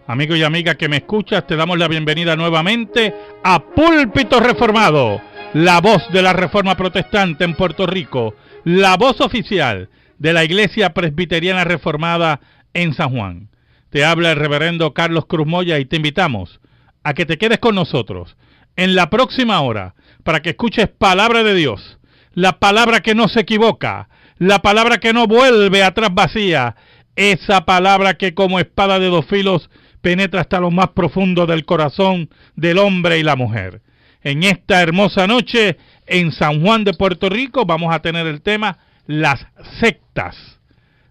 Amigo y amiga que me escuchas, te damos la bienvenida nuevamente a Púlpito Reformado, la voz de la Reforma Protestante en Puerto Rico, la voz oficial de la Iglesia Presbiteriana Reformada en San Juan. Te habla el reverendo Carlos Cruz Moya y te invitamos a que te quedes con nosotros en la próxima hora para que escuches palabra de Dios, la palabra que no se equivoca, la palabra que no vuelve atrás vacía, esa palabra que como espada de dos filos penetra hasta lo más profundo del corazón del hombre y la mujer. En esta hermosa noche en San Juan de Puerto Rico vamos a tener el tema las sectas.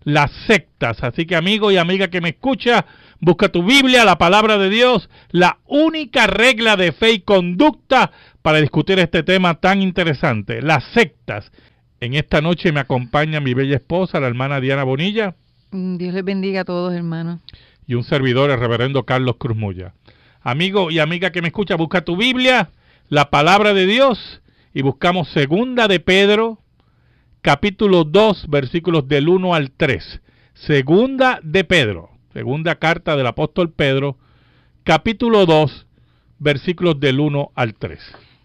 Las sectas. Así que amigo y amiga que me escucha, busca tu Biblia, la palabra de Dios, la única regla de fe y conducta para discutir este tema tan interesante, las sectas. En esta noche me acompaña mi bella esposa, la hermana Diana Bonilla. Dios les bendiga a todos, hermanos. Y un servidor, el reverendo Carlos Cruz Moya. Amigo y amiga que me escucha, busca tu Biblia, la palabra de Dios, y buscamos Segunda de Pedro, capítulo 2, versículos del 1 al 3. Segunda de Pedro, segunda carta del apóstol Pedro, capítulo 2, versículos del 1 al 3.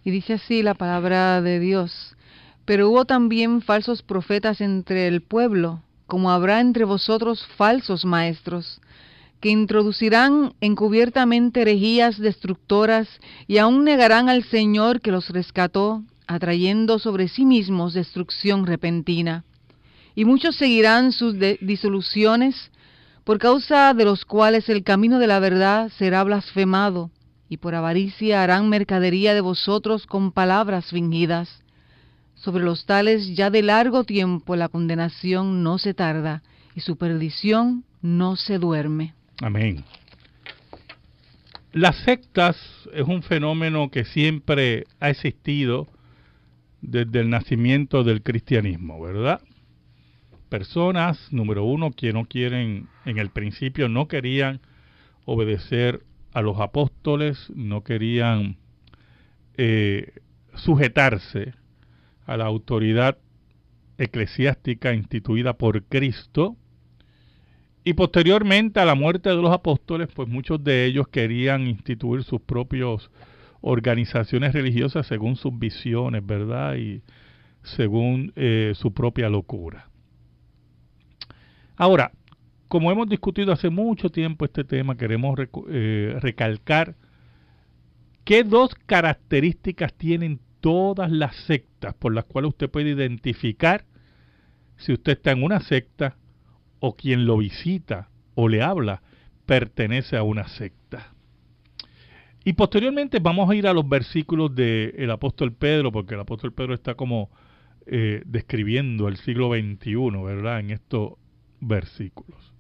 Y dice así la palabra de Dios: pero hubo también falsos profetas entre el pueblo, como habrá entre vosotros falsos maestros, que introducirán encubiertamente herejías destructoras y aún negarán al Señor que los rescató, atrayendo sobre sí mismos destrucción repentina. Y muchos seguirán sus disoluciones, por causa de los cuales el camino de la verdad será blasfemado, y por avaricia harán mercadería de vosotros con palabras fingidas. Sobre los tales ya de largo tiempo la condenación no se tarda, y su perdición no se duerme. Amén. Las sectas es un fenómeno que siempre ha existido desde el nacimiento del cristianismo, ¿verdad? Personas, número uno, que no quieren, en el principio no querían obedecer a los apóstoles, no querían sujetarse a la autoridad eclesiástica instituida por Cristo. Y posteriormente a la muerte de los apóstoles, pues muchos de ellos querían instituir sus propias organizaciones religiosas según sus visiones, ¿verdad? Y según su propia locura. Ahora, como hemos discutido hace mucho tiempo este tema, queremos recalcar qué dos características tienen todas las sectas por las cuales usted puede identificar si usted está en una secta o quien lo visita o le habla pertenece a una secta. Y posteriormente vamos a ir a los versículos del apóstol Pedro, porque el apóstol Pedro está como describiendo el siglo XXI, ¿verdad? En estos versículos.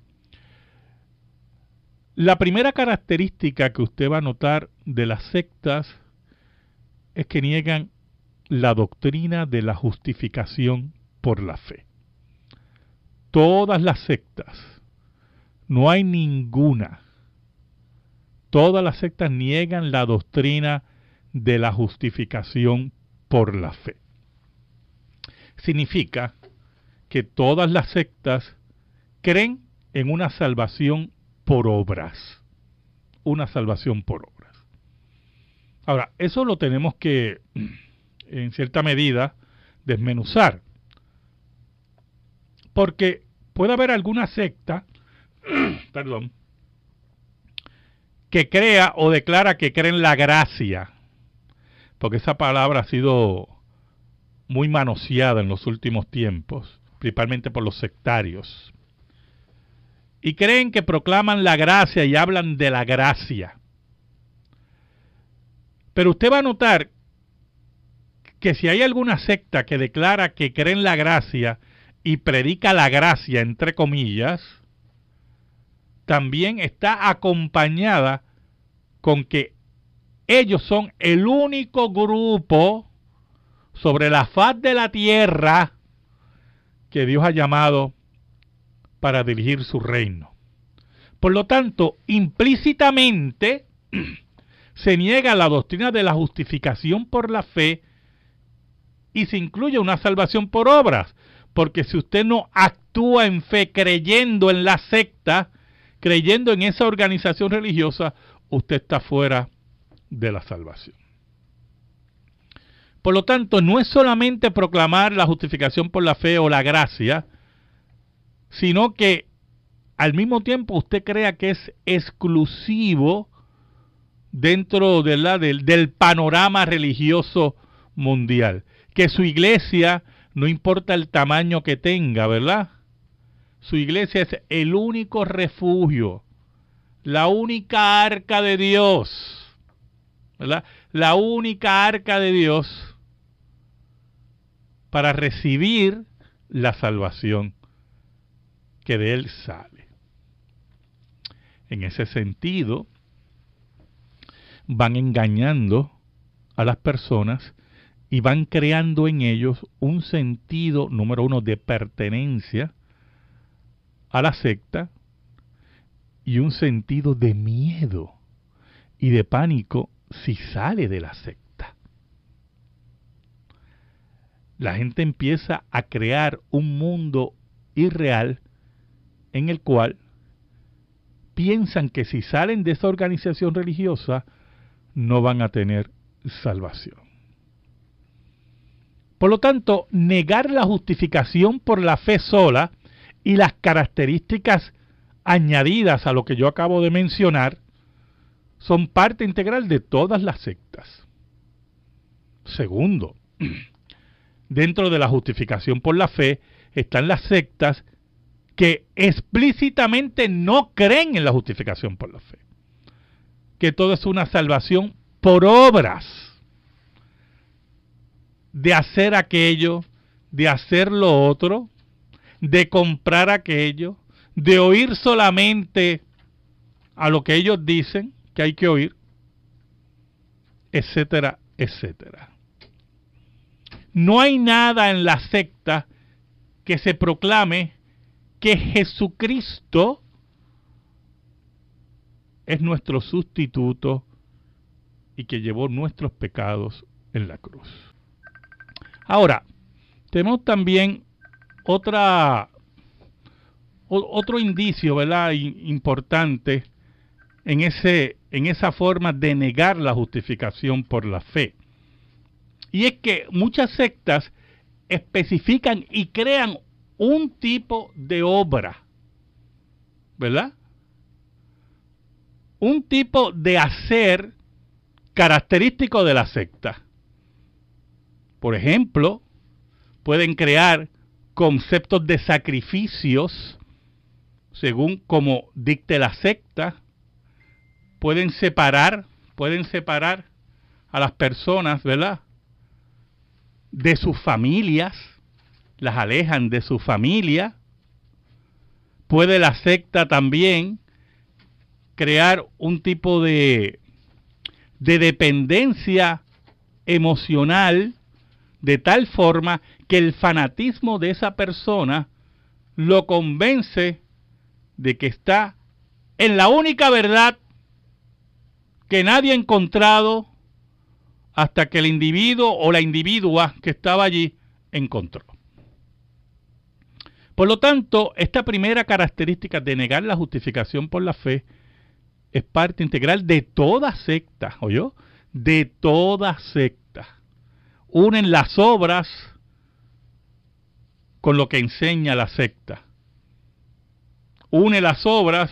La primera característica que usted va a notar de las sectas es que niegan la doctrina de la justificación por la fe. Todas las sectas, no hay ninguna, todas las sectas niegan la doctrina de la justificación por la fe. Significa que todas las sectas creen en una salvación por obras, una salvación por obras. Ahora, eso lo tenemos que, en cierta medida, desmenuzar. Porque puede haber alguna secta, perdón, que crea o declara que cree en la gracia, porque esa palabra ha sido muy manoseada en los últimos tiempos, principalmente por los sectarios. Y creen que proclaman la gracia y hablan de la gracia. Pero usted va a notar que si hay alguna secta que declara que cree en la gracia y predica la gracia, entre comillas, también está acompañada con que ellos son el único grupo sobre la faz de la tierra que Dios ha llamado para dirigir su reino. Por lo tanto, implícitamente se niega la doctrina de la justificación por la fe y se incluye una salvación por obras. Porque si usted no actúa en fe creyendo en la secta, creyendo en esa organización religiosa, usted está fuera de la salvación. Por lo tanto, no es solamente proclamar la justificación por la fe o la gracia, sino que al mismo tiempo usted crea que es exclusivo dentro del panorama religioso mundial. Que su iglesia, no importa el tamaño que tenga, ¿verdad? Su iglesia es el único refugio, la única arca de Dios, ¿verdad? La única arca de Dios para recibir la salvación que de Él sale. En ese sentido, van engañando a las personas y van creando en ellos un sentido, número uno, de pertenencia a la secta y un sentido de miedo y de pánico si sale de la secta. La gente empieza a crear un mundo irreal en el cual piensan que si salen de esa organización religiosa no van a tener salvación. Por lo tanto, negar la justificación por la fe sola y las características añadidas a lo que yo acabo de mencionar son parte integral de todas las sectas. Segundo, dentro de la justificación por la fe están las sectas que explícitamente no creen en la justificación por la fe. Que todo es una salvación por obras. De hacer aquello, de hacer lo otro, de comprar aquello, de oír solamente a lo que ellos dicen que hay que oír, etcétera, etcétera. No hay nada en la secta que se proclame que Jesucristo es nuestro sustituto y que llevó nuestros pecados en la cruz. Ahora, tenemos también otro indicio, ¿verdad?, importante en esa forma de negar la justificación por la fe. Y es que muchas sectas especifican y crean un tipo de obra, ¿verdad? Un tipo de hacer característico de la secta. Por ejemplo, pueden crear conceptos de sacrificios según como dicte la secta. Pueden separar a las personas, ¿verdad?, de sus familias, las alejan de su familia. Puede la secta también crear un tipo de dependencia emocional de tal forma que el fanatismo de esa persona lo convence de que está en la única verdad que nadie ha encontrado hasta que el individuo o la individua que estaba allí encontró. Por lo tanto, esta primera característica de negar la justificación por la fe es parte integral de toda secta, ¿oyó? De toda secta. Unen las obras con lo que enseña la secta. Une las obras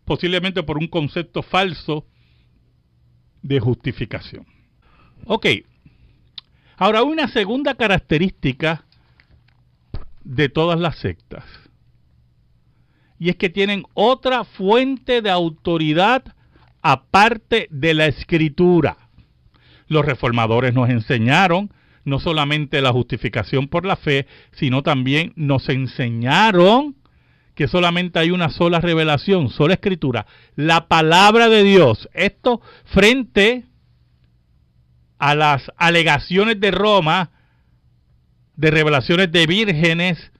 posiblemente por un concepto falso de justificación. Ok, ahora una segunda característica de todas las sectas, y es que tienen otra fuente de autoridad aparte de la Escritura. Los reformadores nos enseñaron no solamente la justificación por la fe, sino también nos enseñaron que solamente hay una sola revelación, sola Escritura, la palabra de Dios. Esto frente a las alegaciones de Roma de revelaciones de vírgenes,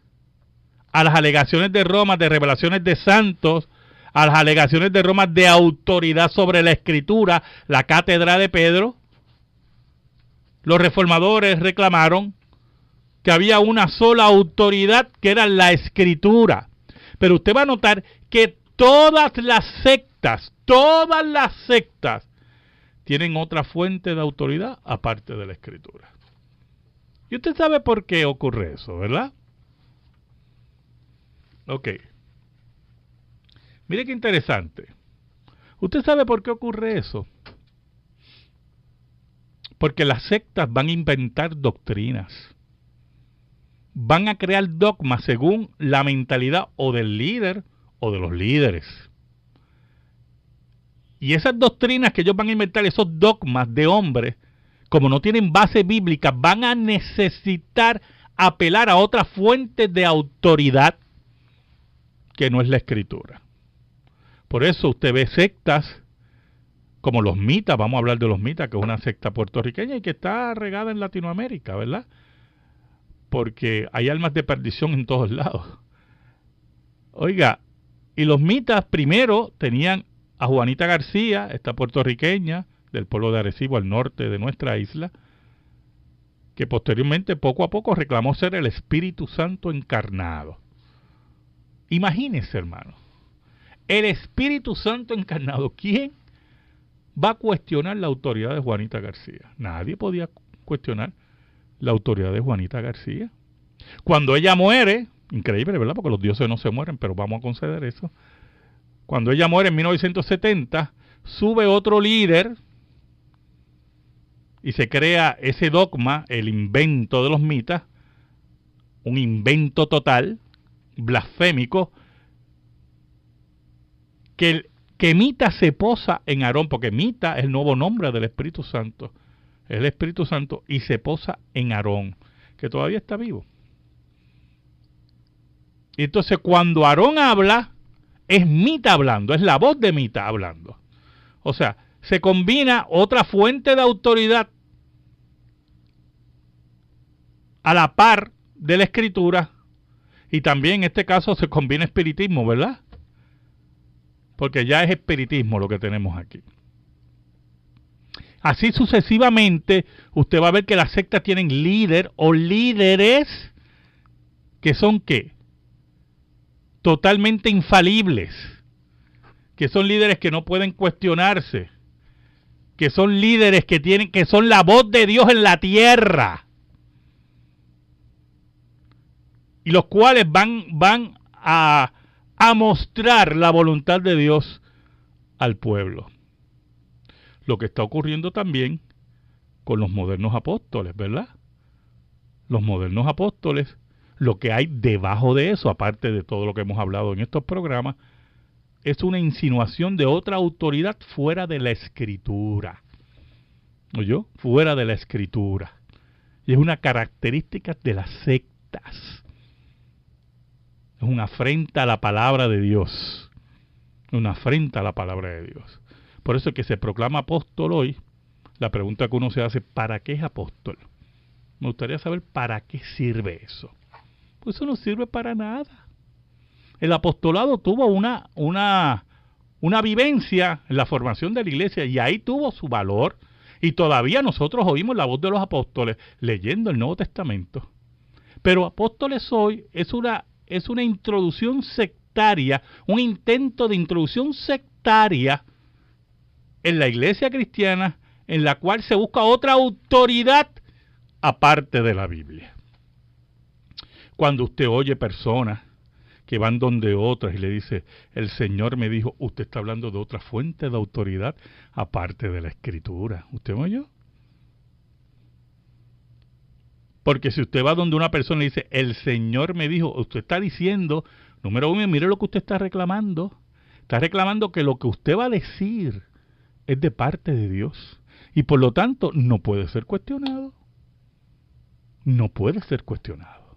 a las alegaciones de Roma de revelaciones de santos, a las alegaciones de Roma de autoridad sobre la Escritura, la cátedra de Pedro. Los reformadores reclamaron que había una sola autoridad, que era la Escritura. Pero usted va a notar que todas las sectas tienen otra fuente de autoridad aparte de la Escritura. Y usted sabe por qué ocurre eso, ¿verdad? Ok. Mire qué interesante. ¿Usted sabe por qué ocurre eso? Porque las sectas van a inventar doctrinas. Van a crear dogmas según la mentalidad o del líder o de los líderes. Y esas doctrinas que ellos van a inventar, esos dogmas de hombres, como no tienen base bíblica, van a necesitar apelar a otra fuente de autoridad que no es la Escritura. Por eso usted ve sectas como los mitas, vamos a hablar de los mitas, que es una secta puertorriqueña y que está regada en Latinoamérica, ¿verdad? Porque hay almas de perdición en todos lados. Oiga, y los mitas primero tenían a Juanita García, esta puertorriqueña del pueblo de Arecibo, al norte de nuestra isla, que posteriormente, poco a poco, reclamó ser el Espíritu Santo encarnado. Imagínense, hermano, el Espíritu Santo encarnado. ¿Quién va a cuestionar la autoridad de Juanita García? Nadie podía cuestionar la autoridad de Juanita García. Cuando ella muere, increíble, ¿verdad? Porque los dioses no se mueren, pero vamos a conceder eso. Cuando ella muere en 1970, sube otro líder y se crea ese dogma, el invento de los mitas, un invento total, blasfémico, que Mita se posa en Aarón, porque Mita es el nuevo nombre del Espíritu Santo, es el Espíritu Santo, y se posa en Aarón, que todavía está vivo. Y entonces cuando Aarón habla, es Mita hablando, es la voz de Mita hablando. O sea, se combina otra fuente de autoridad a la par de la Escritura, y también en este caso se combina espiritismo, ¿verdad? Porque ya es espiritismo lo que tenemos aquí. Así sucesivamente, usted va a ver que las sectas tienen líder o líderes que son ¿qué? Totalmente infalibles, que son líderes que no pueden cuestionarse, que son líderes que son la voz de Dios en la tierra, y los cuales van a mostrar la voluntad de Dios al pueblo. Lo que está ocurriendo también con los modernos apóstoles, ¿verdad? Los modernos apóstoles, lo que hay debajo de eso, aparte de todo lo que hemos hablado en estos programas, es una insinuación de otra autoridad fuera de la Escritura. ¿Oyó? Fuera de la Escritura. Y es una característica de las sectas. Es una afrenta a la palabra de Dios. Una afrenta a la palabra de Dios. Por eso es que se proclama apóstol hoy. La pregunta que uno se hace, ¿para qué es apóstol? Me gustaría saber para qué sirve eso. Pues eso no sirve para nada. El apostolado tuvo una vivencia en la formación de la iglesia y ahí tuvo su valor. Y todavía nosotros oímos la voz de los apóstoles leyendo el Nuevo Testamento. Pero apóstoles hoy es una introducción sectaria, un intento de introducción sectaria en la iglesia cristiana, en la cual se busca otra autoridad aparte de la Biblia. Cuando usted oye personas que van donde otras y le dice, el Señor me dijo, usted está hablando de otra fuente de autoridad aparte de la Escritura. ¿Usted me oyó? Porque si usted va donde una persona y dice, el Señor me dijo, usted está diciendo, número uno, mire lo que usted está reclamando. Está reclamando que lo que usted va a decir es de parte de Dios. Y por lo tanto, no puede ser cuestionado. No puede ser cuestionado.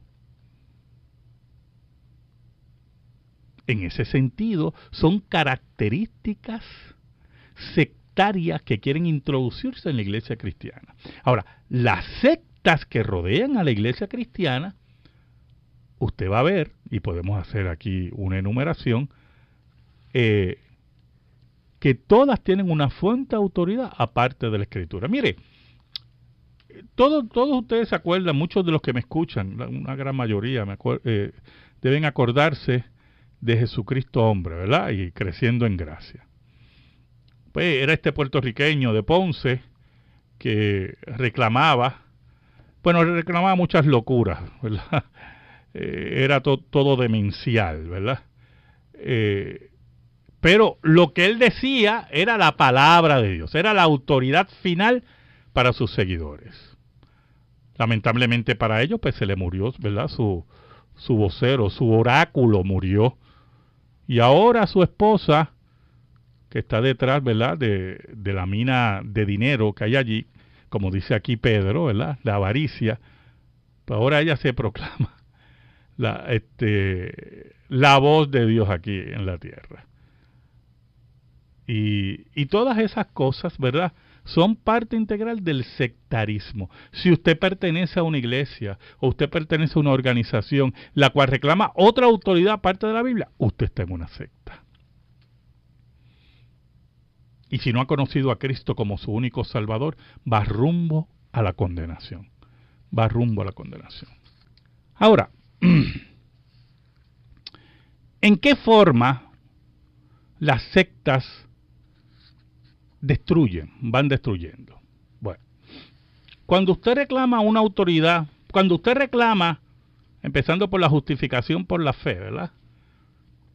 En ese sentido, son características sectarias que quieren introducirse en la iglesia cristiana. Ahora, las sectas que rodean a la iglesia cristiana, usted va a ver, y podemos hacer aquí una enumeración, que todas tienen una fuente de autoridad aparte de la Escritura. Mire, todos ustedes se acuerdan, muchos de los que me escuchan, una gran mayoría deben acordarse de Jesucristo hombre, ¿verdad? Y creciendo en gracia. Pues era este puertorriqueño de Ponce que reclamaba muchas locuras, ¿verdad? Era todo demencial, ¿verdad? Pero lo que él decía era la palabra de Dios, era la autoridad final para sus seguidores. Lamentablemente para ellos, pues se le murió, ¿verdad? Su vocero, su oráculo murió. Y ahora su esposa, que está detrás, ¿verdad? De la mina de dinero que hay allí, como dice aquí Pedro, ¿verdad? La avaricia. Pues ahora ella se proclama la voz de Dios aquí en la tierra. Y todas esas cosas, ¿verdad?, son parte integral del sectarismo. Si usted pertenece a una iglesia o usted pertenece a una organización la cual reclama otra autoridad aparte de la Biblia, usted está en una secta. Y si no ha conocido a Cristo como su único Salvador, va rumbo a la condenación. Va rumbo a la condenación. Ahora, ¿en qué forma las sectas van destruyendo? Bueno, cuando usted reclama una autoridad, cuando usted reclama, empezando por la justificación por la fe, ¿verdad?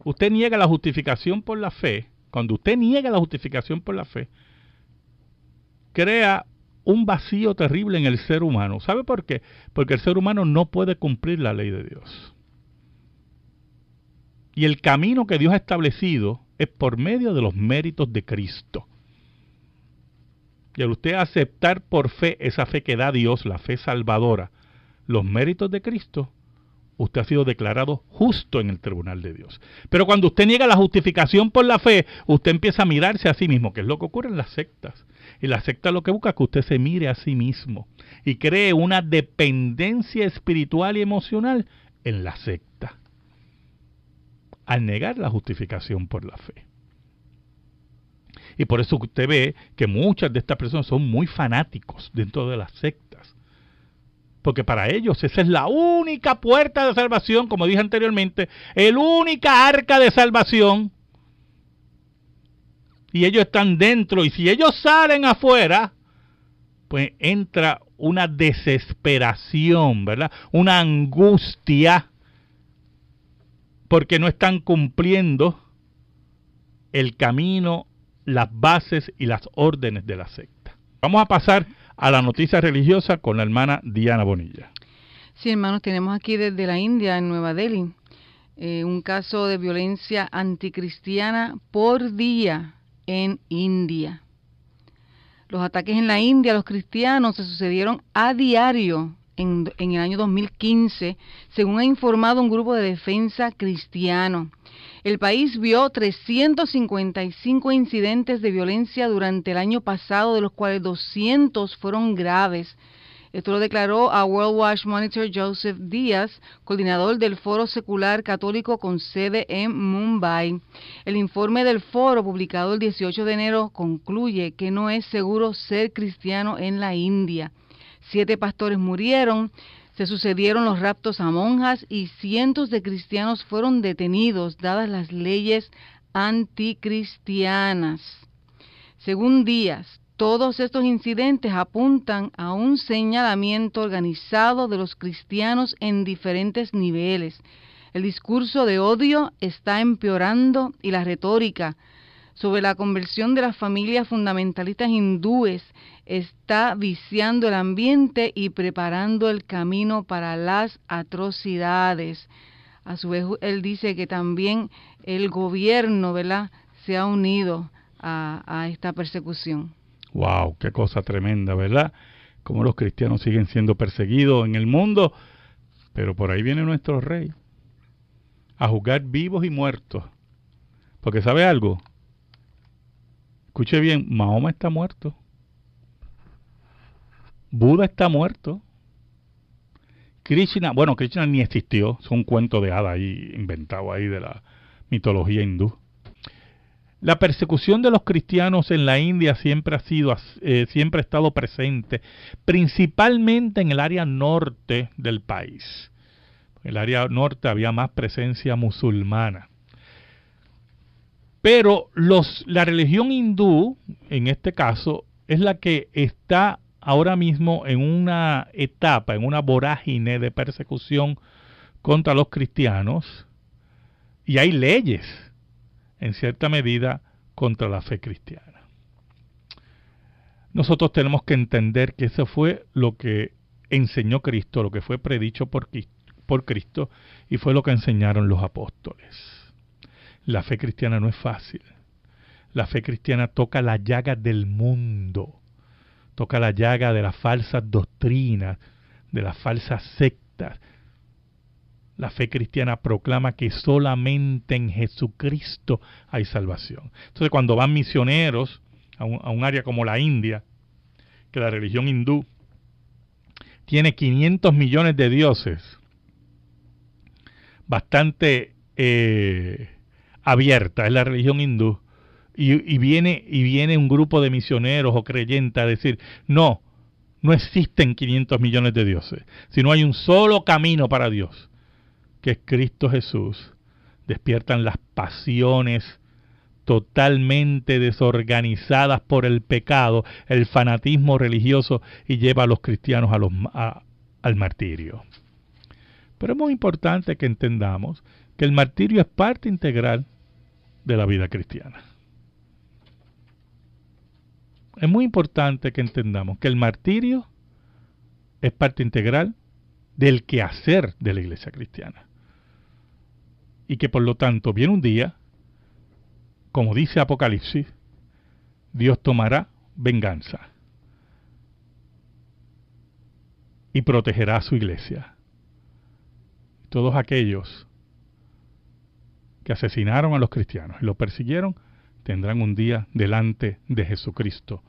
Usted niega la justificación por la fe. Cuando usted niega la justificación por la fe, crea un vacío terrible en el ser humano. ¿Sabe por qué? Porque el ser humano no puede cumplir la ley de Dios. Y el camino que Dios ha establecido es por medio de los méritos de Cristo. Y al usted aceptar por fe esa fe que da Dios, la fe salvadora, los méritos de Cristo, usted ha sido declarado justo en el tribunal de Dios. Pero cuando usted niega la justificación por la fe, usted empieza a mirarse a sí mismo, que es lo que ocurre en las sectas. Y la secta lo que busca es que usted se mire a sí mismo y cree una dependencia espiritual y emocional en la secta, al negar la justificación por la fe. Y por eso usted ve que muchas de estas personas son muy fanáticos dentro de las sectas. Porque para ellos esa es la única puerta de salvación, como dije anteriormente, el única arca de salvación. Y ellos están dentro, y si ellos salen afuera, pues entra una desesperación, ¿verdad? Una angustia, porque no están cumpliendo el camino, las bases y las órdenes de la secta. Vamos a pasar a la noticia religiosa con la hermana Diana Bonilla. Sí, hermanos, tenemos aquí desde la India, en Nueva Delhi, un caso de violencia anticristiana por día en India. Los ataques en la India a los cristianos se sucedieron a diario en el año 2015, según ha informado un grupo de defensa cristiano. El país vio 355 incidentes de violencia durante el año pasado, de los cuales 200 fueron graves. Esto lo declaró a World Watch Monitor Joseph Díaz, coordinador del Foro Secular Católico con sede en Mumbai. El informe del foro, publicado el 18 de enero, concluye que no es seguro ser cristiano en la India. 7 pastores murieron, se sucedieron los raptos a monjas y cientos de cristianos fueron detenidos, dadas las leyes anticristianas. Según Díaz, todos estos incidentes apuntan a un señalamiento organizado de los cristianos en diferentes niveles. El discurso de odio está empeorando y la retórica sobre la conversión de las familias fundamentalistas hindúes está viciando el ambiente y preparando el camino para las atrocidades. A su vez, él dice que también el gobierno, ¿verdad?, se ha unido a esta persecución. ¡Wow! ¡Qué cosa tremenda!, ¿verdad? Cómo los cristianos siguen siendo perseguidos en el mundo, pero por ahí viene nuestro rey a juzgar vivos y muertos. Porque ¿sabe algo? Escuche bien, Mahoma está muerto. Buda está muerto. Krishna ni existió, es un cuento de hada ahí, inventado ahí de la mitología hindú. La persecución de los cristianos en la India siempre ha estado presente, principalmente en el área norte del país. En el área norte había más presencia musulmana. Pero la religión hindú, en este caso, es la que está ahora mismo en una etapa, en una vorágine de persecución contra los cristianos, y hay leyes, en cierta medida, contra la fe cristiana. Nosotros tenemos que entender que eso fue lo que enseñó Cristo, lo que fue predicho por Cristo, y fue lo que enseñaron los apóstoles. La fe cristiana no es fácil. La fe cristiana toca la llaga del mundo, toca la llaga de las falsas doctrinas, de las falsas sectas. La fe cristiana proclama que solamente en Jesucristo hay salvación. Entonces, cuando van misioneros a un área como la India, que la religión hindú tiene 500 millones de dioses, bastante abierta es la religión hindú, y viene un grupo de misioneros o creyentes a decir, no existen 500 millones de dioses, sino hay un solo camino para Dios, que es Cristo Jesús. Despiertan las pasiones totalmente desorganizadas por el pecado, el fanatismo religioso, y lleva a los cristianos al martirio. Pero es muy importante que entendamos que el martirio es parte integral de la vida cristiana. Es muy importante que entendamos que el martirio es parte integral del quehacer de la iglesia cristiana. Y que por lo tanto viene un día, como dice Apocalipsis, Dios tomará venganza y protegerá a su iglesia. Todos aquellos que asesinaron a los cristianos y los persiguieron tendrán un día delante de Jesucristo,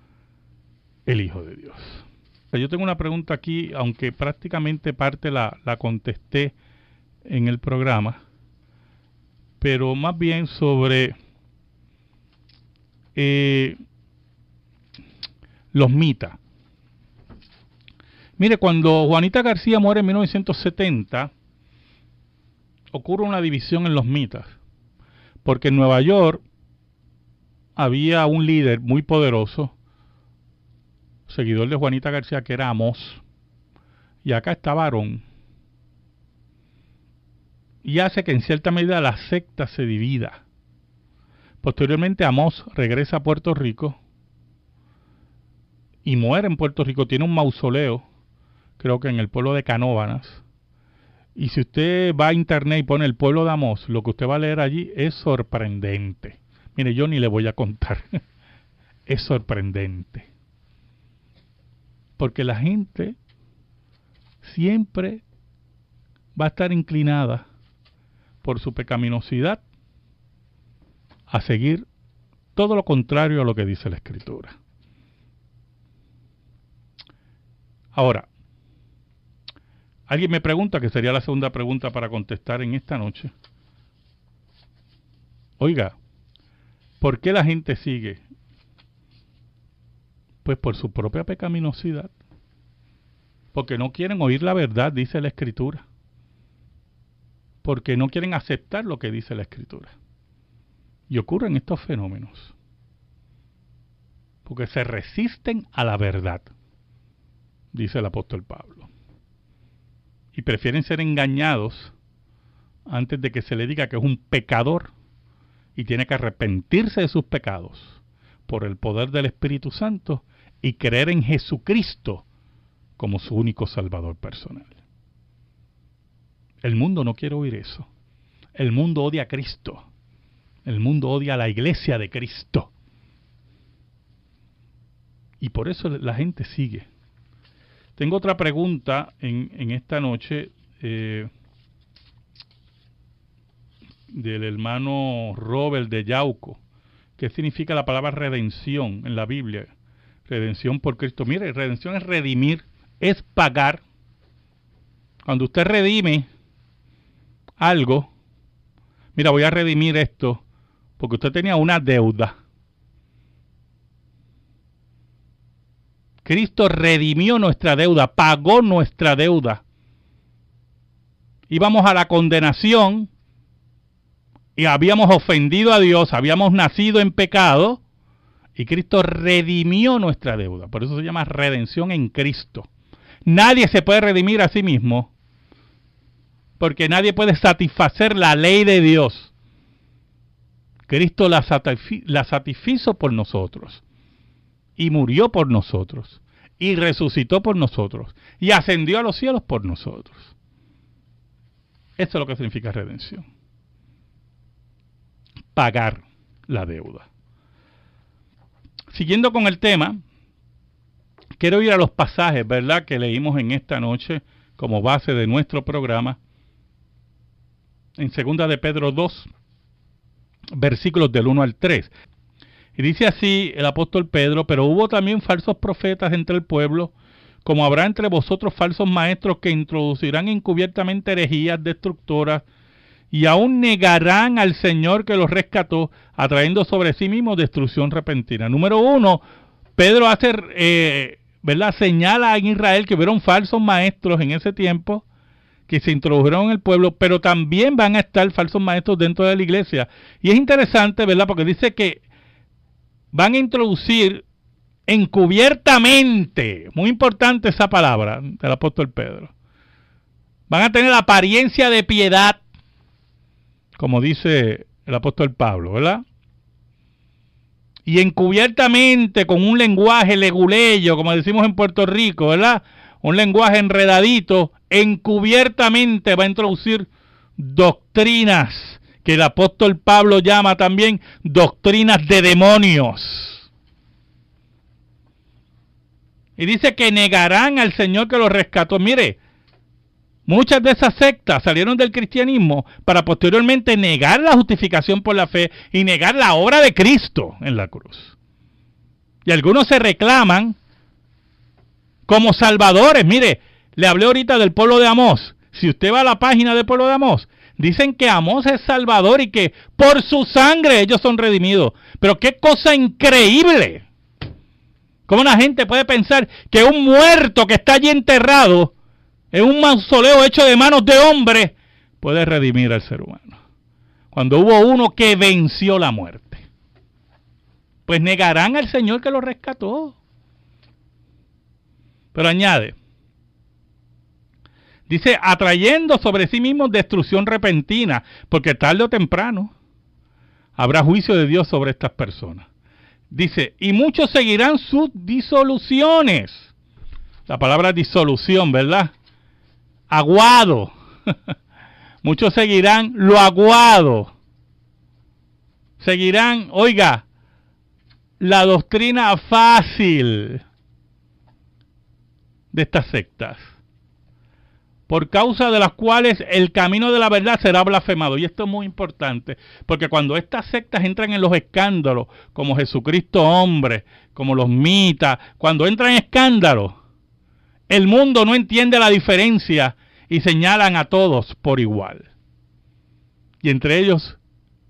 el Hijo de Dios. Yo tengo una pregunta aquí, aunque prácticamente parte la contesté en el programa, pero más bien sobre los mitas. Mire, cuando Juanita García muere en 1970, ocurre una división en los mitas, porque en Nueva York había un líder muy poderoso, seguidor de Juanita García, que era Amós, y acá estaba Aarón, y hace que en cierta medida la secta se divida. Posteriormente Amós regresa a Puerto Rico y muere en Puerto Rico, tiene un mausoleo, creo que en el pueblo de Canóvanas, y si usted va a internet y pone el pueblo de Amós, lo que usted va a leer allí es sorprendente. Mire, yo ni le voy a contar. Es sorprendente. Porque la gente siempre va a estar inclinada por su pecaminosidad a seguir todo lo contrario a lo que dice la Escritura. Ahora, alguien me pregunta, que sería la segunda pregunta para contestar en esta noche. Oiga, ¿por qué la gente sigue? Pues por su propia pecaminosidad. Porque no quieren oír la verdad, dice la Escritura. Porque no quieren aceptar lo que dice la Escritura. Y ocurren estos fenómenos. Porque se resisten a la verdad, dice el apóstol Pablo. Y prefieren ser engañados antes de que se le diga que es un pecador y tiene que arrepentirse de sus pecados por el poder del Espíritu Santo y creer en Jesucristo como su único Salvador personal. El mundo no quiere oír eso. El mundo odia a Cristo. El mundo odia a la iglesia de Cristo. Y por eso la gente sigue. Tengo otra pregunta en esta noche del hermano Robert de Yauco. ¿Qué significa la palabra redención en la Biblia? Redención por Cristo. Mire, redención es redimir, es pagar. Cuando usted redime algo, mira, voy a redimir esto porque usted tenía una deuda. Cristo redimió nuestra deuda, pagó nuestra deuda. Íbamos a la condenación y habíamos ofendido a Dios, habíamos nacido en pecado, y Cristo redimió nuestra deuda. Por eso se llama redención en Cristo. Nadie se puede redimir a sí mismo, porque nadie puede satisfacer la ley de Dios. Cristo la satisfizo por nosotros, y murió por nosotros, y resucitó por nosotros, y ascendió a los cielos por nosotros. Eso es lo que significa redención. Pagar la deuda. Siguiendo con el tema, quiero ir a los pasajes, ¿verdad?, que leímos en esta noche como base de nuestro programa. En 2 de Pedro 2, versículos del 1 al 3. Y dice así el apóstol Pedro: pero hubo también falsos profetas entre el pueblo, como habrá entre vosotros falsos maestros que introducirán encubiertamente herejías destructoras, y aún negarán al Señor que los rescató, atrayendo sobre sí mismos destrucción repentina. Número 1, Pedro hace, señala a Israel que hubieron falsos maestros en ese tiempo, que se introdujeron en el pueblo, pero también van a estar falsos maestros dentro de la iglesia. Y es interesante, ¿verdad?, porque dice que van a introducir encubiertamente, muy importante esa palabra del apóstol Pedro. Van a tener apariencia de piedad, como dice el apóstol Pablo, ¿verdad? Y encubiertamente, con un lenguaje leguleyo, como decimos en Puerto Rico, ¿verdad? Un lenguaje enredadito, encubiertamente va a introducir doctrinas que el apóstol Pablo llama también doctrinas de demonios. Y dice que negarán al Señor que los rescató. Mire, muchas de esas sectas salieron del cristianismo para posteriormente negar la justificación por la fe y negar la obra de Cristo en la cruz. Y algunos se reclaman como salvadores. Mire, le hablé ahorita del pueblo de Amós. Si usted va a la página del pueblo de Amós, dicen que Amós es salvador y que por su sangre ellos son redimidos. Pero qué cosa increíble. ¿Cómo una gente puede pensar que un muerto que está allí enterrado en un mausoleo hecho de manos de hombre puede redimir al ser humano? Cuando hubo uno que venció la muerte. Pues negarán al Señor que lo rescató. Pero añade, dice, atrayendo sobre sí mismos destrucción repentina, porque tarde o temprano habrá juicio de Dios sobre estas personas. Dice, y muchos seguirán sus disoluciones. La palabra disolución, ¿verdad? Aguado. Muchos seguirán lo aguado. Seguirán, oiga, la doctrina fácil de estas sectas, por causa de las cuales el camino de la verdad será blasfemado. Y esto es muy importante, porque cuando estas sectas entran en los escándalos, como Jesucristo hombre, como los mitas, cuando entran en escándalos, el mundo no entiende la diferencia y señalan a todos por igual. Y entre ellos,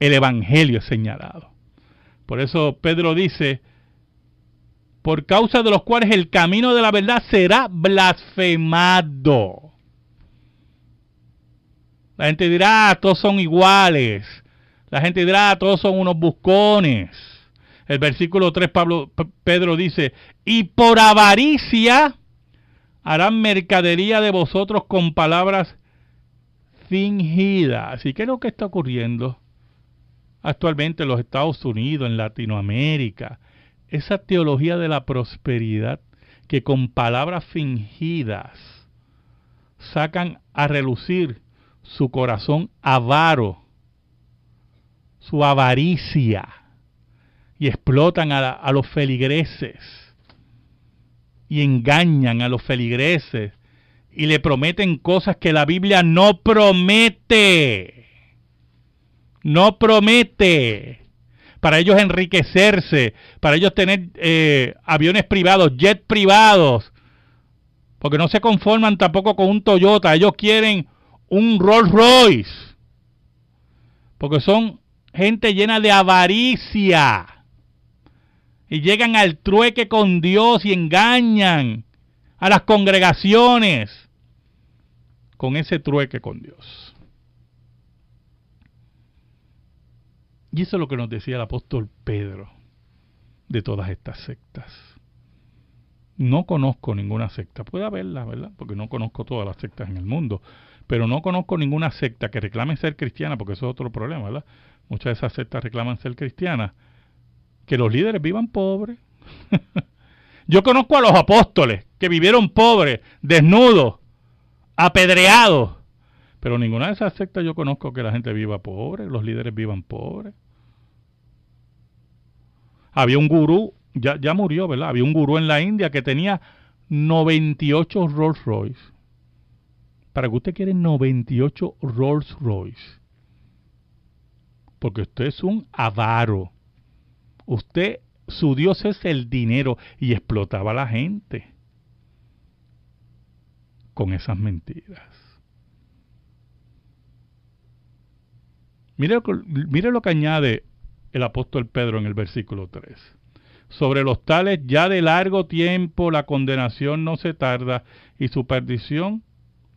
el evangelio es señalado. Por eso Pedro dice, por causa de los cuales el camino de la verdad será blasfemado. La gente dirá, todos son iguales. La gente dirá, todos son unos buscones. El versículo 3, Pedro dice, y por avaricia harán mercadería de vosotros con palabras fingidas. ¿Y qué es lo que está ocurriendo actualmente en los Estados Unidos, en Latinoamérica? Esa teología de la prosperidad que con palabras fingidas sacan a relucir su corazón avaro, su avaricia, y explotan a los feligreses, y engañan a los feligreses, y le prometen cosas que la Biblia no promete. No promete. Para ellos enriquecerse, para ellos tener aviones privados, jets privados, porque no se conforman tampoco con un Toyota, ellos quieren un Rolls Royce, porque son gente llena de avaricia y llegan al trueque con Dios y engañan a las congregaciones con ese trueque con Dios. Y eso es lo que nos decía el apóstol Pedro de todas estas sectas. No conozco ninguna secta, puede haberla, ¿verdad? Porque no conozco todas las sectas en el mundo, pero no conozco ninguna secta que reclame ser cristiana, porque eso es otro problema, ¿verdad? Muchas de esas sectas reclaman ser cristianas, que los líderes vivan pobres. Yo conozco a los apóstoles que vivieron pobres, desnudos, apedreados, pero ninguna de esas sectas yo conozco que la gente viva pobre, los líderes vivan pobres. Había un gurú, ya murió, ¿verdad? Había un gurú en la India que tenía 98 Rolls Royce. ¿Para qué usted quiere 98 Rolls Royce? Porque usted es un avaro. Usted, su Dios es el dinero, y explotaba a la gente con esas mentiras. Mire lo que añade el apóstol Pedro en el versículo 3. Sobre los tales ya de largo tiempo la condenación no se tarda y su perdición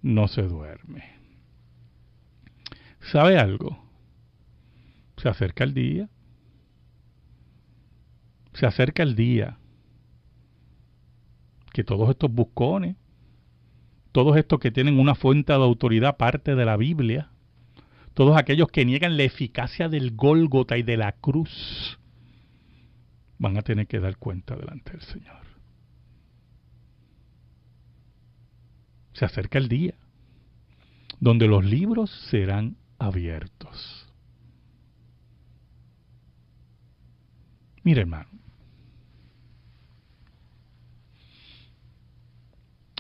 no se duerme. ¿Sabe algo? Se acerca el día. Se acerca el día que todos estos buscones, todos estos que tienen una fuente de autoridad aparte de la Biblia, todos aquellos que niegan la eficacia del Gólgota y de la cruz, van a tener que dar cuenta delante del Señor. Se acerca el día donde los libros serán abiertos. Mire, hermano,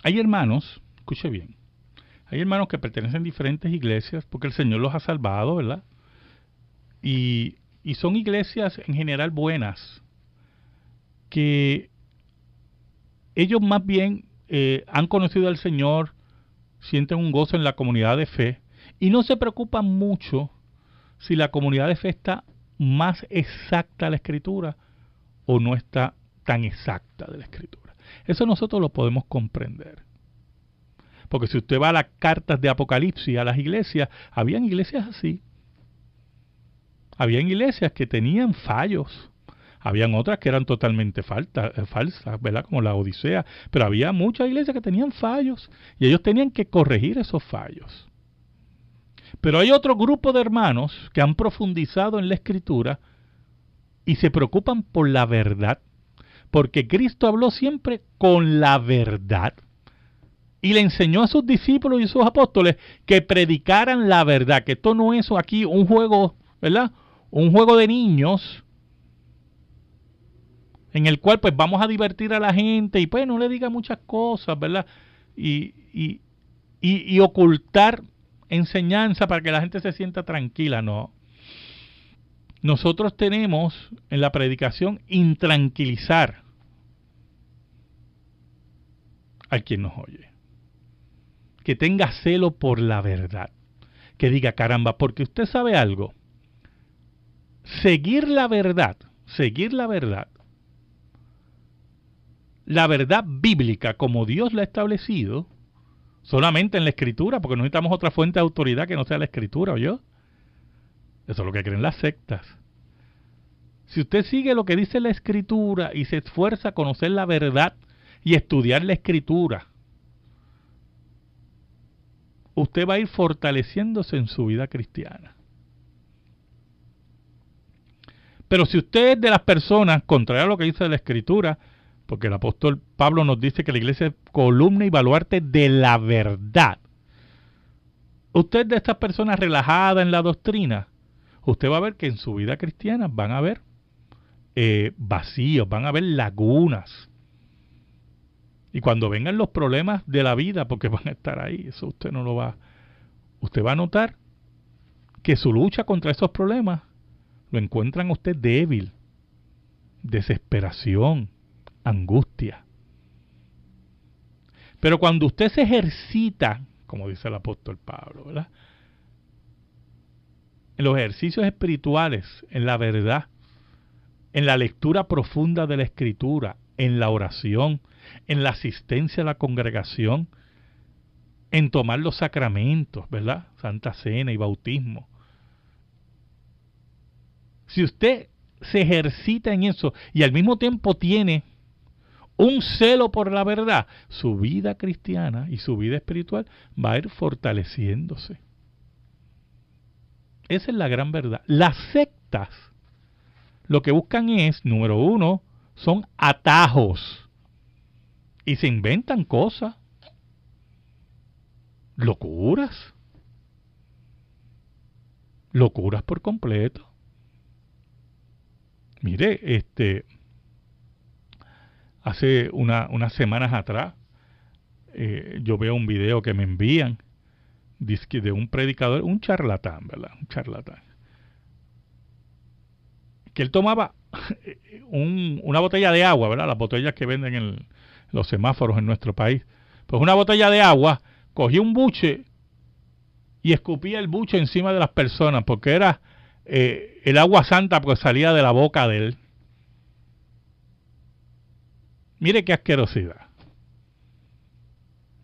hay hermanos, escuche bien, hay hermanos que pertenecen a diferentes iglesias porque el Señor los ha salvado, ¿verdad? Y son iglesias en general buenas, que ellos más bien han conocido al Señor, sienten un gozo en la comunidad de fe y no se preocupan mucho si la comunidad de fe está más exacta a la Escritura o no está tan exacta de la Escritura. Eso nosotros lo podemos comprender. Porque si usted va a las cartas de Apocalipsis, a las iglesias, habían iglesias así. Habían iglesias que tenían fallos. Habían otras que eran totalmente falsas, ¿verdad? Como la Odisea. Pero había muchas iglesias que tenían fallos y ellos tenían que corregir esos fallos. Pero hay otro grupo de hermanos que han profundizado en la Escritura y se preocupan por la verdad. Porque Cristo habló siempre con la verdad. Y le enseñó a sus discípulos y sus apóstoles que predicaran la verdad. Que esto no es aquí un juego, ¿verdad? Un juego de niños en el cual pues vamos a divertir a la gente y pues no le diga muchas cosas, ¿verdad? Y ocultar enseñanza para que la gente se sienta tranquila, no. Nosotros tenemos en la predicación intranquilizar a quien nos oye. Que tenga celo por la verdad. Que diga, caramba, porque usted sabe algo. Seguir la verdad bíblica como Dios la ha establecido, solamente en la Escritura, porque no necesitamos otra fuente de autoridad que no sea la Escritura, ¿oyó? Eso es lo que creen las sectas. Si usted sigue lo que dice la Escritura y se esfuerza a conocer la verdad y estudiar la Escritura, usted va a ir fortaleciéndose en su vida cristiana. Pero si usted es de las personas, contrario a lo que dice la Escritura, porque el apóstol Pablo nos dice que la iglesia es columna y baluarte de la verdad. Usted de estas personas relajadas en la doctrina, usted va a ver que en su vida cristiana van a haber vacíos, van a haber lagunas. Y cuando vengan los problemas de la vida, porque van a estar ahí, eso usted no lo va. Usted va a notar que su lucha contra esos problemas lo encuentran usted débil, desesperación, angustia. Pero cuando usted se ejercita, como dice el apóstol Pablo, ¿verdad? En los ejercicios espirituales, en la verdad, en la lectura profunda de la Escritura, en la oración, en la asistencia a la congregación, en tomar los sacramentos, ¿verdad? Santa Cena y bautismo. si usted se ejercita en eso y al mismo tiempo tiene un celo por la verdad, su vida cristiana y su vida espiritual va a ir fortaleciéndose. Esa es la gran verdad. Las sectas lo que buscan es, número uno, son atajos. Y se inventan cosas. Locuras. Locuras por completo. Mire, hace unas semanas atrás, yo veo un video que me envían de un predicador, un charlatán, ¿verdad? Un charlatán. Que él tomaba una botella de agua, ¿verdad? Las botellas que venden en los semáforos en nuestro país. Pues una botella de agua, cogía un buche y escupía el buche encima de las personas, porque era el agua santa, porque salía de la boca de él. Mire qué asquerosidad.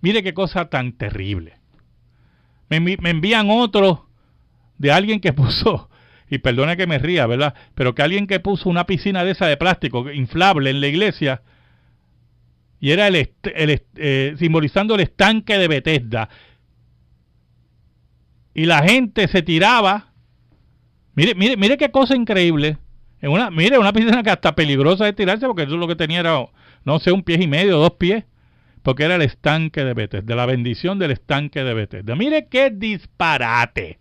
Mire qué cosa tan terrible. Me envían otro de alguien que puso, y perdone que me ría, ¿verdad? Pero que alguien que puso una piscina de esa de plástico inflable en la iglesia, y era simbolizando el estanque de Bethesda. Y la gente se tiraba. Mire qué cosa increíble. Mire, una piscina que hasta peligrosa de tirarse, porque eso lo que tenía era, no sé, 1,5 pies, 2 pies. Porque era el estanque de Bethesda, de la bendición del estanque de Bethesda. Mire qué disparate.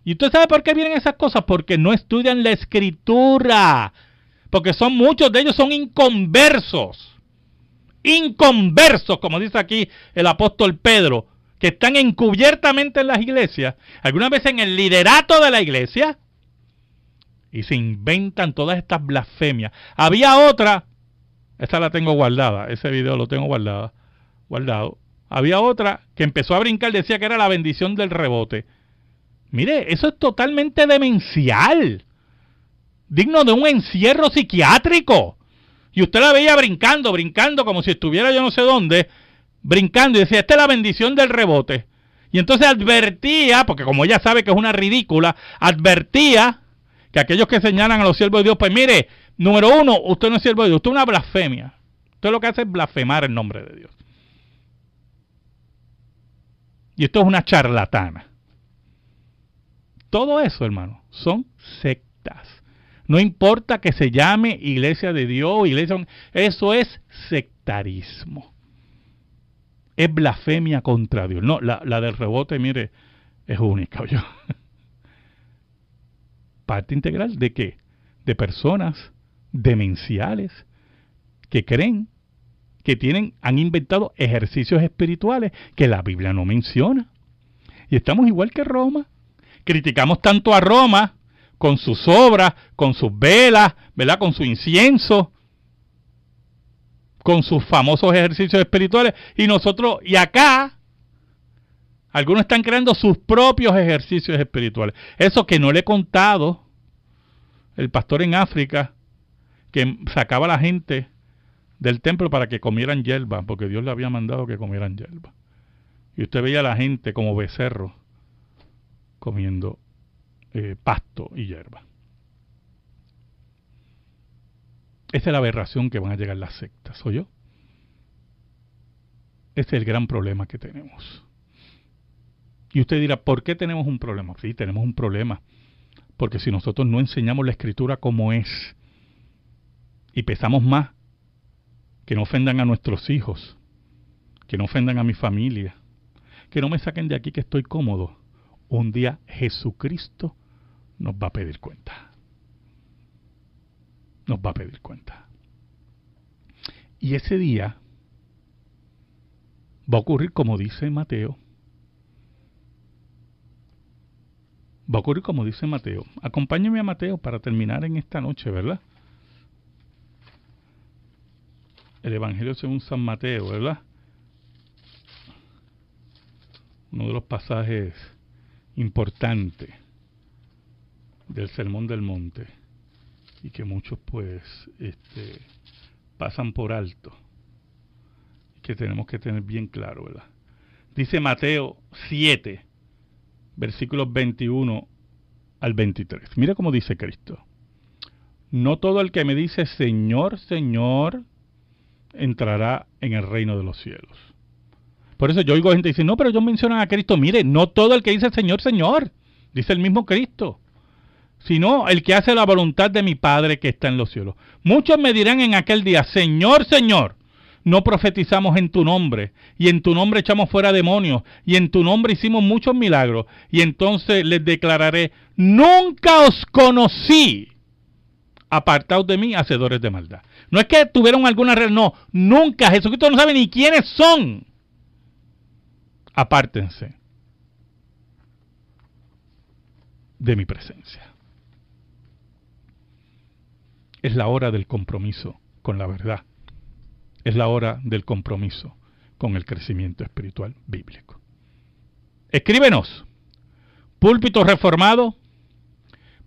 ¿Y usted sabe por qué vienen esas cosas? Porque no estudian la Escritura. Porque muchos de ellos son inconversos. Inconversos, como dice aquí el apóstol Pedro, que están encubiertamente en las iglesias, algunas veces en el liderato de la iglesia, y se inventan todas estas blasfemias. Había otra, esa la tengo guardada, ese video lo tengo guardado. Había otra que empezó a brincar, decía que era la bendición del rebote. Mire, eso es totalmente demencial, digno de un encierro psiquiátrico. Y usted la veía brincando, como si estuviera yo no sé dónde, brincando, y decía, esta es la bendición del rebote. Y entonces advertía, porque como ella sabe que es una ridícula, advertía que aquellos que señalan a los siervos de Dios, pues mire, número uno, usted no es siervo de Dios, usted es una blasfemia. Usted lo que hace es blasfemar el nombre de Dios. Y esto es una charlatana. Todo eso, hermano, son sectas. No importa que se llame iglesia de Dios, eso es sectarismo. Es blasfemia contra Dios. No, la del rebote, mire, es única. ¿Yo? Parte integral de qué? De personas demenciales que creen que han inventado ejercicios espirituales que la Biblia no menciona. Y estamos igual que Roma. Criticamos tanto a Roma con sus obras, con sus velas, ¿verdad? Con su incienso, con sus famosos ejercicios espirituales. Y acá, algunos están creando sus propios ejercicios espirituales. Eso que no le he contado, el pastor en África, que sacaba a la gente del templo para que comieran hierba, porque Dios le había mandado que comieran hierba. Y usted veía a la gente como becerros comiendo pasto y hierba. Esa es la aberración que van a llegar las sectas, ¿oyó? Ese es el gran problema que tenemos. Y usted dirá, ¿por qué tenemos un problema? Sí, tenemos un problema. Porque si nosotros no enseñamos la Escritura como es, y pesamos más, que no ofendan a nuestros hijos, que no ofendan a mi familia, que no me saquen de aquí que estoy cómodo, un día Jesucristo nos va a pedir cuenta. Nos va a pedir cuenta. Y ese día va a ocurrir como dice Mateo. Va a ocurrir como dice Mateo. Acompáñeme a Mateo para terminar en esta noche, ¿verdad? El Evangelio según San Mateo, ¿verdad? Uno de los pasajes importantes del Sermón del Monte y que muchos pues pasan por alto, que tenemos que tener bien claro, ¿verdad? Dice Mateo 7, versículos 21 al 23. Mira cómo dice Cristo. No todo el que me dice Señor, Señor, entrará en el reino de los cielos. Por eso yo oigo gente que dice, no, pero ellos mencionan a Cristo. Mire, no todo el que dice Señor, Señor, dice el mismo Cristo, sino el que hace la voluntad de mi Padre que está en los cielos. Muchos me dirán en aquel día, Señor, Señor, no profetizamos en tu nombre, y en tu nombre echamos fuera demonios, y en tu nombre hicimos muchos milagros. Y entonces les declararé, nunca os conocí, apartaos de mí, hacedores de maldad. No es que tuvieron alguna red, no, nunca. Jesucristo no sabe ni quiénes son. Apártense de mi presencia. Es la hora del compromiso con la verdad. Es la hora del compromiso con el crecimiento espiritual bíblico. Escríbenos. Púlpito Reformado,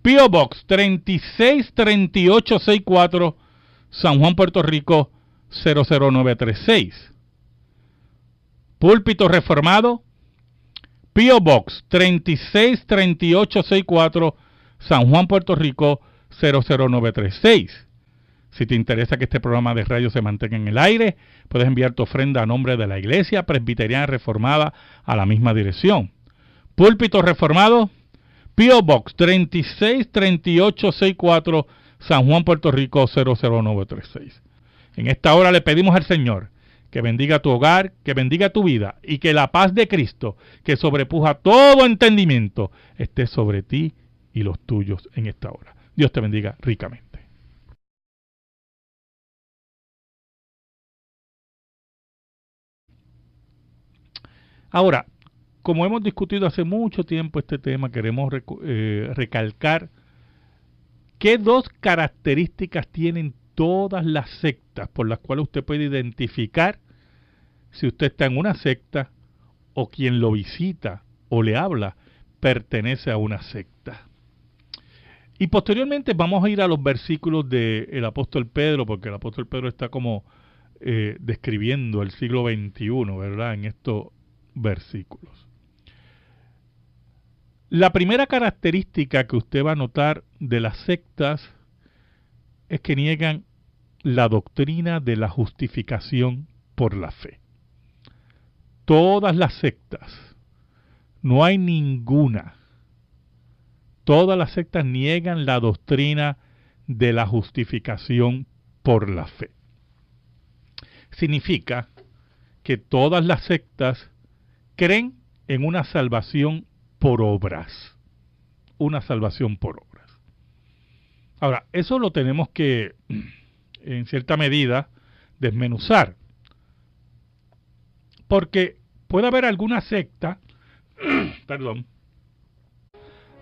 P.O. Box 363864, San Juan, Puerto Rico 00936. Púlpito Reformado, P.O. Box 363864, San Juan, Puerto Rico 00936. Si te interesa que este programa de radio se mantenga en el aire, puedes enviar tu ofrenda a nombre de la Iglesia Presbiteriana Reformada a la misma dirección. Púlpito Reformado, P.O. Box 363864, San Juan, Puerto Rico 00936. En esta hora le pedimos al Señor que bendiga tu hogar, que bendiga tu vida y que la paz de Cristo, que sobrepuja todo entendimiento, esté sobre ti y los tuyos en esta hora. Dios te bendiga ricamente. Ahora, como hemos discutido hace mucho tiempo este tema, queremos recalcar qué dos características tienen todas las sectas por las cuales usted puede identificar si usted está en una secta o quien lo visita o le habla pertenece a una secta. Y posteriormente vamos a ir a los versículos del apóstol Pedro, porque el apóstol Pedro está como describiendo el siglo XXI, ¿verdad? En estos versículos. La primera característica que usted va a notar de las sectas es que niegan la doctrina de la justificación por la fe. Todas las sectas, no hay ninguna, todas las sectas niegan la doctrina de la justificación por la fe. Significa que todas las sectas creen en una salvación por obras. Una salvación por obras. Ahora, eso lo tenemos que, en cierta medida, desmenuzar. Porque puede haber alguna secta, perdón.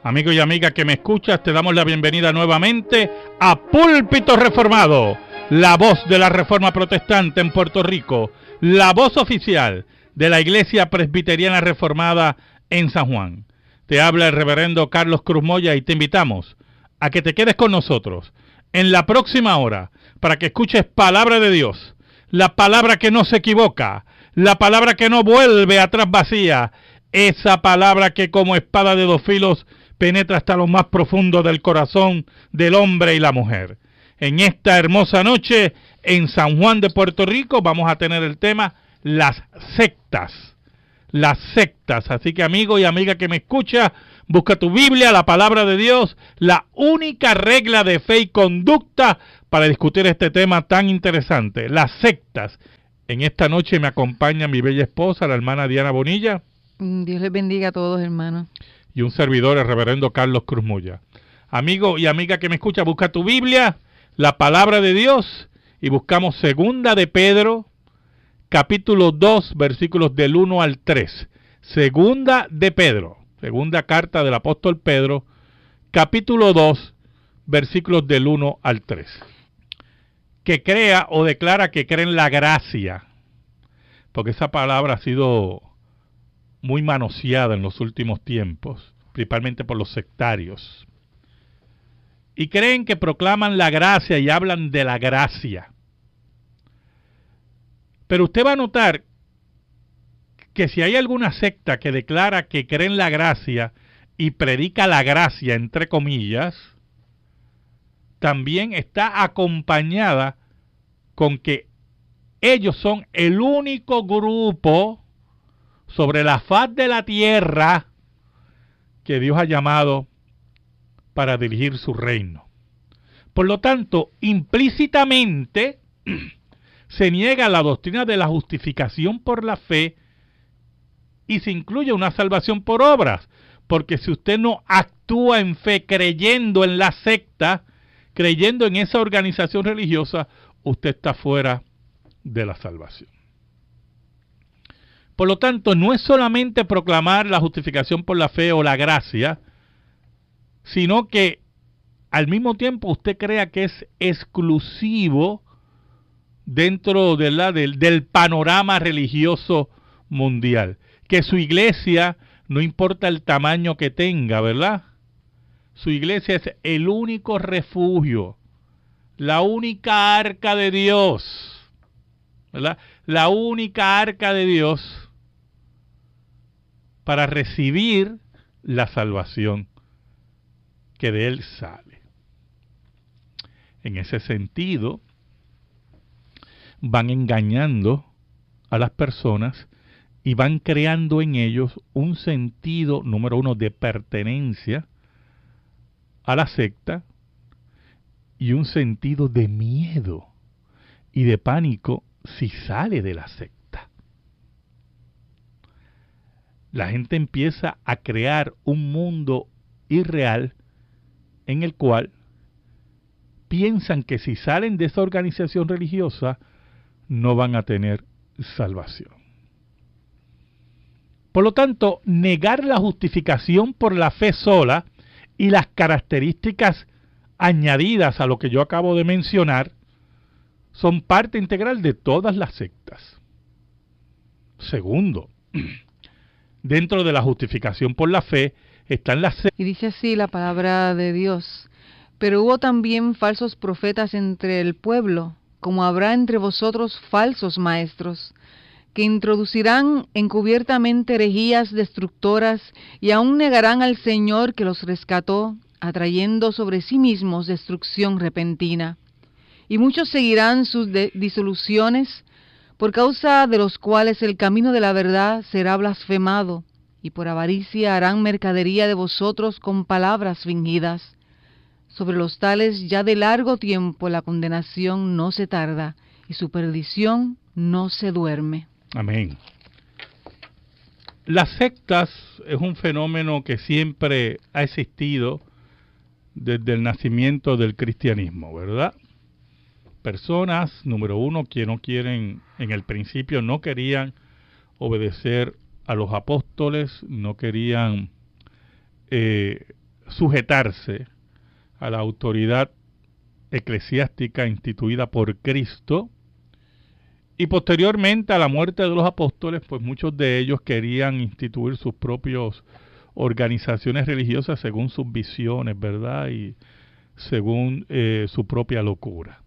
Amigo y amiga que me escuchas, te damos la bienvenida nuevamente a Púlpito Reformado, la voz de la Reforma Protestante en Puerto Rico, la voz oficial de la Iglesia Presbiteriana Reformada en San Juan. Te habla el reverendo Carlos Cruz Moya y te invitamos a que te quedes con nosotros en la próxima hora para que escuches palabra de Dios, la palabra que no se equivoca, la palabra que no vuelve atrás vacía, esa palabra que como espada de dos filos penetra hasta lo más profundo del corazón del hombre y la mujer. En esta hermosa noche en San Juan de Puerto Rico vamos a tener el tema las sectas. Las sectas. Así que amigo y amiga que me escucha, busca tu Biblia, la palabra de Dios, la única regla de fe y conducta para discutir este tema tan interesante, las sectas. En esta noche me acompaña mi bella esposa, la hermana Diana Bonilla. Dios les bendiga a todos, hermanos. Y un servidor, el reverendo Carlos Cruz Moya. Amigo y amiga que me escucha, busca tu Biblia, la palabra de Dios, y buscamos Segunda de Pedro, capítulo 2, versículos del 1 al 3. Segunda de Pedro, segunda carta del apóstol Pedro, capítulo 2, versículos del 1 al 3. Que crea o declara que cree en la gracia, porque esa palabra ha sido muy manoseada en los últimos tiempos, principalmente por los sectarios. Y creen que proclaman la gracia y hablan de la gracia. Pero usted va a notar que si hay alguna secta que declara que cree en la gracia, y predica la gracia, entre comillas, también está acompañada con que ellos son el único grupo sobre la faz de la tierra que Dios ha llamado para dirigir su reino. Por lo tanto, implícitamente se niega la doctrina de la justificación por la fe y se incluye una salvación por obras, porque si usted no actúa en fe creyendo en la secta, creyendo en esa organización religiosa, usted está fuera de la salvación. Por lo tanto, no es solamente proclamar la justificación por la fe o la gracia, sino que al mismo tiempo usted crea que es exclusivo dentro del panorama religioso mundial. Que su iglesia, no importa el tamaño que tenga, ¿verdad? Su iglesia es el único refugio, la única arca de Dios, ¿verdad? La única arca de Dios para recibir la salvación que de él sale. En ese sentido, van engañando a las personas y van creando en ellos un sentido, número uno, de pertenencia a la secta y un sentido de miedo y de pánico si sale de la secta. La gente empieza a crear un mundo irreal en el cual piensan que si salen de esa organización religiosa no van a tener salvación. Por lo tanto, negar la justificación por la fe sola y las características añadidas a lo que yo acabo de mencionar son parte integral de todas las sectas. Segundo, dentro de la justificación por la fe están las sectas. Y dice así la palabra de Dios: pero hubo también falsos profetas entre el pueblo, como habrá entre vosotros falsos maestros, que introducirán encubiertamente herejías destructoras y aún negarán al Señor que los rescató, atrayendo sobre sí mismos destrucción repentina. Y muchos seguirán sus disoluciones, por causa de los cuales el camino de la verdad será blasfemado, y por avaricia harán mercadería de vosotros con palabras fingidas. Sobre los tales ya de largo tiempo la condenación no se tarda, y su perdición no se duerme. Amén. Las sectas es un fenómeno que siempre ha existido desde el nacimiento del cristianismo, ¿verdad? Personas, número uno, que no quieren, en el principio no querían obedecer a los apóstoles, no querían sujetarse a la autoridad eclesiástica instituida por Cristo, y posteriormente a la muerte de los apóstoles, pues muchos de ellos querían instituir sus propias organizaciones religiosas según sus visiones, ¿verdad? Y según su propia locura.